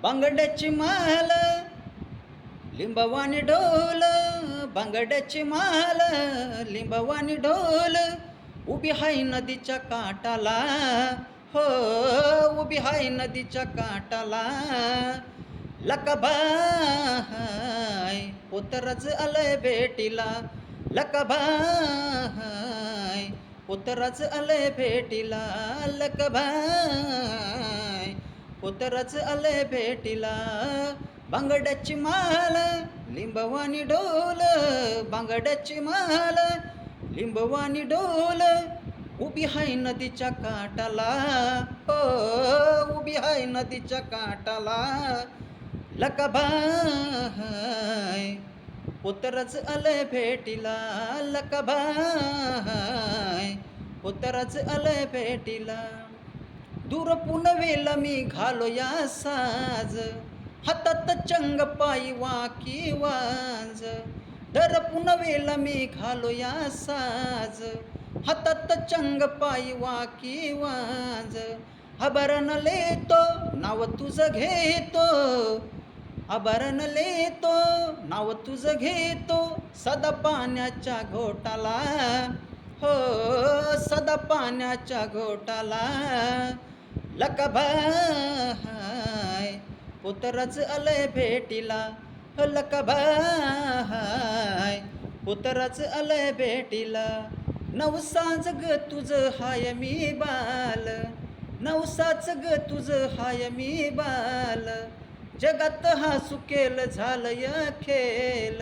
बांगड्याची माल लिंबवानी ढोल, बांगड्याची माल लिंबवानी ढोल, उभी हाय नदीच्या काठाला, हो उभी हाय नदीच्या काठाला. लकाबाय उतरच आलंय भेटीला, लकाबाय उतरच आलंय भेटीला, लकाबाय उतरच आलंय भेटीला. बांगड्याची माल लिंबवानी ढोल, बांगड्याची माल लिंबवानी ढोल, उभी हाय नदीच्या काठाला, हो उभी हाय नदीच्या काठाला. लकाबाय उतरच आलंय भेटीला, लकाबाय उतरच आलंय भेटीला. दूर पुनवेला मी घालो या साज, हातात चंग पायी वाकी वाज. दर पुनवेला मी घालो या साज, हातात चंग पायी वाकी वाज. आभरण लेतो नाव तुझं घेतो, आभरण लेतो नाव तुझं घेतो, सदा पाण्याच्या घोटाला, हो सदा पाण्याच्या घोटाला. लकाबाय उतरच आलंय भेटीला, लकाबाय उतरच आलंय भेटीला. नवसाच ग तुझं हाय मी बाल, नवसाच ग तुझं हाय मी बाल, जगात हा सुकेल झालंय खेल.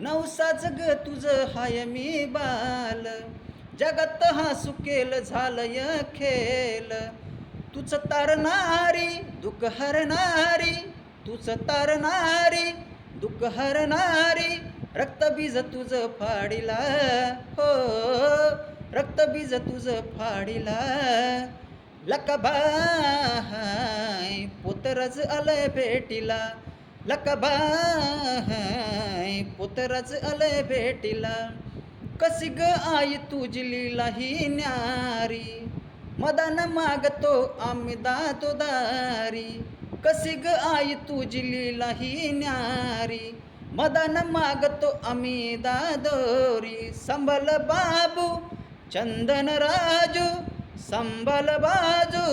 नवसाच ग तुझं हाय मी बाल, जगात हा सुकेल झालंय खेल. तुच तारणारी दुःख हरणारी, तुच तारणारी दुःख हरणारी, रक्तबीज तुझं फाडीला, हो रक्तबीज तुझं फाडीला. लकाबाय पुतरच आलंय भेटीला, लकाबाय पुतरच आलंय भेटीला. कशी ग आई तुझी लीला ही न्यारी, मदान मागतो आम्ही दातोदारी. कशी ग आई तुझी लीला ही न्यारी, मदान मागतो आम्ही दादोरी. संभल बाबू चंदन राजू, संभल बाजू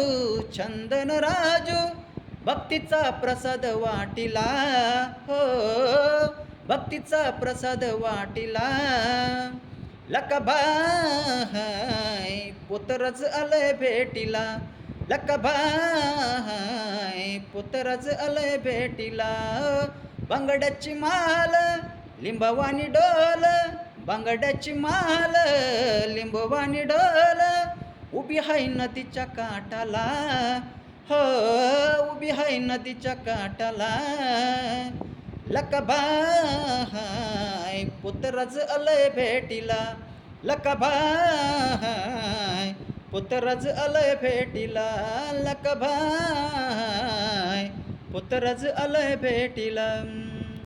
चंदन राजू, भक्तीचा प्रसाद वाटीला, हो भक्तीचा प्रसाद वाटीला. लकाबाय पुतरच आलंय भेटीला, लकाबाय पुतरच आलंय भेटीला. बांगड्याची माल लिंबवानी डोल, बांगड्याची माल लिंबवानी डोल, उभी हाय नदीच्या काठाला, हो उभी हाय नदीच्या काठाला. लकाबाय पुतरच आलंय भेटीला, लकाबाय पुतरच आलंय भेटीला, लकाबाय पुतरच आलंय भेटीला.